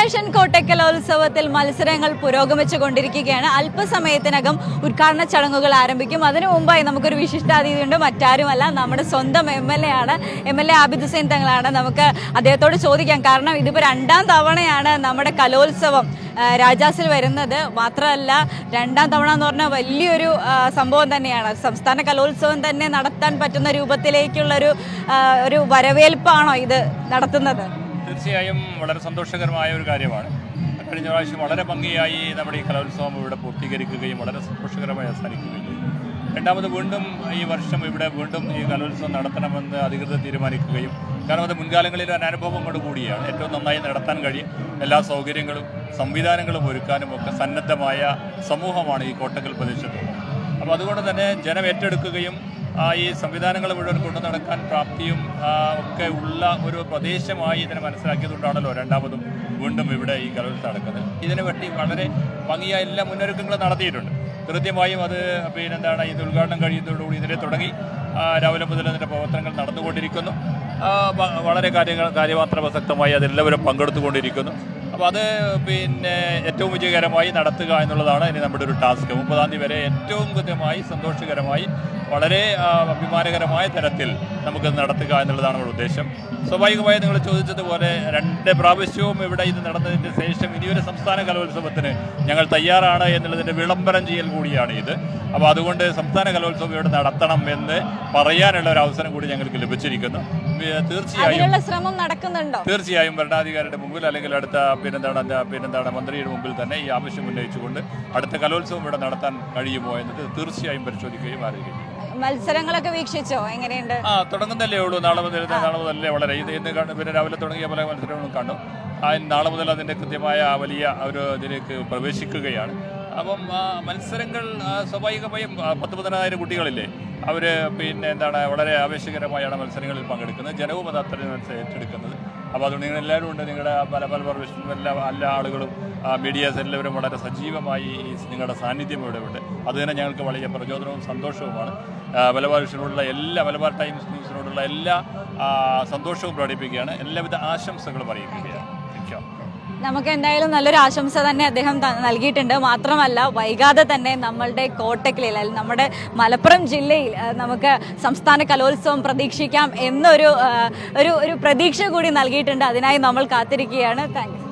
മലബാർ കോട്ടക്കലോത്സവത്തിൽ മത്സരങ്ങൾ പുരോഗമിച്ചുകൊണ്ടിരിക്കുകയാണ്. അല്പസമയത്തിനകം ഉദ്ഘാടന ചടങ്ങുകൾ ആരംഭിക്കും. അതിനു മുമ്പായി നമുക്കൊരു വിശിഷ്ടാതിഥിയുണ്ട്. മറ്റാരുമല്ല, നമ്മുടെ സ്വന്തം MLA ആണ്, MLA ആബിദ് ഹുസൈൻ തങ്ങളാണ്. നമുക്ക് അദ്ദേഹത്തോട് ചോദിക്കാം. കാരണം ഇതിപ്പോൾ രണ്ടാം തവണയാണ് നമ്മുടെ കലോത്സവം രാജാസിൽ വരുന്നത്. മാത്രമല്ല, രണ്ടാം തവണ എന്ന് പറഞ്ഞാൽ വലിയൊരു സംഭവം തന്നെയാണ്. സംസ്ഥാന കലോത്സവം തന്നെ നടത്താൻ പറ്റുന്ന രൂപത്തിലേക്കുള്ളൊരു വരവേൽപ്പാണോ ഇത് നടത്തുന്നത്? തീർച്ചയായും വളരെ സന്തോഷകരമായ ഒരു കാര്യമാണ്. കഴിഞ്ഞ പ്രാവശ്യം വളരെ ഭംഗിയായി നമ്മുടെ ഈ കലോത്സവം ഇവിടെ പൂർത്തീകരിക്കുകയും വളരെ സന്തോഷകരമായി അവസാനിക്കുകയും ചെയ്തു. രണ്ടാമത് വീണ്ടും ഈ വർഷം ഇവിടെ വീണ്ടും ഈ കലോത്സവം നടത്തണമെന്ന് അധികൃതർ തീരുമാനിക്കുകയും, കാരണം അത് മുൻകാലങ്ങളിലെ ഒരു അനുഭവം കൊണ്ട് കൂടിയാണ്. ഏറ്റവും നന്നായി നടത്താൻ കഴിയും, എല്ലാ സൗകര്യങ്ങളും സംവിധാനങ്ങളും ഒരുക്കാനും ഒക്കെ സന്നദ്ധമായ സമൂഹമാണ് ഈ കോട്ടക്കൽ പ്രദേശത്തുള്ളത്. അപ്പോൾ അതുകൊണ്ട് തന്നെ ജനം ഏറ്റെടുക്കുകയും ഈ സംവിധാനങ്ങൾ മുഴുവൻ കൊണ്ടു നടക്കാൻ പ്രാപ്തിയും ഒക്കെ ഉള്ള ഒരു പ്രദേശമായി ഇതിനെ മനസ്സിലാക്കിയതുകൊണ്ടാണല്ലോ രണ്ടാമതും വീണ്ടും ഇവിടെ ഈ കലോത്സവം നടക്കുന്നത്. ഇതിനു വേണ്ടി വളരെ ഭംഗിയായ എല്ലാ മുന്നൊരുക്കങ്ങളും നടത്തിയിട്ടുണ്ട്. കൃത്യമായും അത് ഇത് ഉദ്ഘാടനം കഴിയുന്നതോടുകൂടി ഇതിനെ തുടങ്ങി രാവിലെ മുതൽ അതിൻ്റെ പ്രവർത്തനങ്ങൾ നടന്നുകൊണ്ടിരിക്കുന്നു. വളരെ കാര്യമാത്ര പ്രസക്തമായി അതെല്ലാവരും പങ്കെടുത്തുകൊണ്ടിരിക്കുന്നു. അപ്പോൾ അത് ഏറ്റവും വിജയകരമായി നടത്തുക എന്നുള്ളതാണ് ഇനി നമ്മുടെ ഒരു ടാസ്ക്. 30-ാം തീയതി വരെ ഏറ്റവും കൃത്യമായി സന്തോഷകരമായി വളരെ അഭിമാനകരമായ തരത്തിൽ നമുക്ക് നടത്തുക എന്നുള്ളതാണ് നമ്മുടെ ഉദ്ദേശം. സ്വാഭാവികമായി നിങ്ങൾ ചോദിച്ചതുപോലെ 2 പ്രാവശ്യവും ഇവിടെ ഇത് നടന്നതിൻ്റെ ശേഷം ഇനിയൊരു സംസ്ഥാന കലോത്സവത്തിന് ഞങ്ങൾ തയ്യാറാണ് എന്നുള്ളതിൻ്റെ വിളംബരം ചെയ്യൽ കൂടിയാണ് ഇത്. അപ്പോൾ അതുകൊണ്ട് സംസ്ഥാന കലോത്സവം ഇവിടെ നടത്തണം എന്ന് പറയാനുള്ള ഒരു അവസരം കൂടി ഞങ്ങൾക്ക് ലഭിച്ചിരിക്കുന്നു. തീർച്ചയായും ഭരണാധികാരിയുടെ മുമ്പിൽ അല്ലെങ്കിൽ അടുത്ത മന്ത്രിയുടെ മുമ്പിൽ തന്നെ ഈ ആവശ്യം ഉന്നയിച്ചുകൊണ്ട് അടുത്ത കലോത്സവം ഇവിടെ നടത്താൻ കഴിയുമോ എന്നത് തീർച്ചയായും പരിശോധിക്കുകയും ആലോചിക്കുകയും. മത്സരങ്ങളൊക്കെ വീക്ഷിച്ചോ? എങ്ങനെയുണ്ട്? തുടങ്ങുന്നല്ലേ ഉള്ളൂ. നാളെ മുതലല്ലേ വളരെ ഇന്ന് രാവിലെ തുടങ്ങിയ പല മത്സരങ്ങളും കണ്ടു. നാളെ മുതൽ അതിൻ്റെ കൃത്യമായ വലിയ ഒരു ഇതിലേക്ക് പ്രവേശിക്കുകയാണ്. അപ്പം മത്സരങ്ങൾ സ്വാഭാവികമായും 10-15,000 കുട്ടികളില്ലേ, അവർ വളരെ ആവേശകരമായാണ് മത്സരങ്ങളിൽ പങ്കെടുക്കുന്നത്. ജനവും അത് അത്രയും ഏറ്റെടുക്കുന്നത്. അപ്പോൾ അതുകൊണ്ട് നിങ്ങൾ എല്ലാവരും ഉണ്ട്, നിങ്ങളുടെ മലബാർ എല്ലാ ആളുകളും മീഡിയാസ് എല്ലാവരും വളരെ സജീവമായി നിങ്ങളുടെ സാന്നിധ്യം ഇവിടെ ഉണ്ട്. അതുതന്നെ ഞങ്ങൾക്ക് വലിയ പ്രചോദനവും സന്തോഷവുമാണ്. മലബാർ ടൈംസ് ന്യൂസിനോടുള്ള എല്ലാ സന്തോഷവും പ്രകടിപ്പിക്കുകയാണ്. എല്ലാവിധ ആശംസകളും അറിയിക്കുകയാണ്. നമുക്ക് എന്തായാലും നല്ലൊരു ആശംസ തന്നെ അദ്ദേഹം നൽകിയിട്ടുണ്ട്. മാത്രമല്ല, വൈകാതെ തന്നെ നമ്മളുടെ കോട്ടക്കലിൽ, നമ്മുടെ മലപ്പുറം ജില്ലയിൽ നമുക്ക് സംസ്ഥാന കലോത്സവം പ്രതീക്ഷിക്കാം എന്നൊരു പ്രതീക്ഷ കൂടി നൽകിയിട്ടുണ്ട്. അതിനായി നമ്മൾ കാത്തിരിക്കുകയാണ്. Thank you.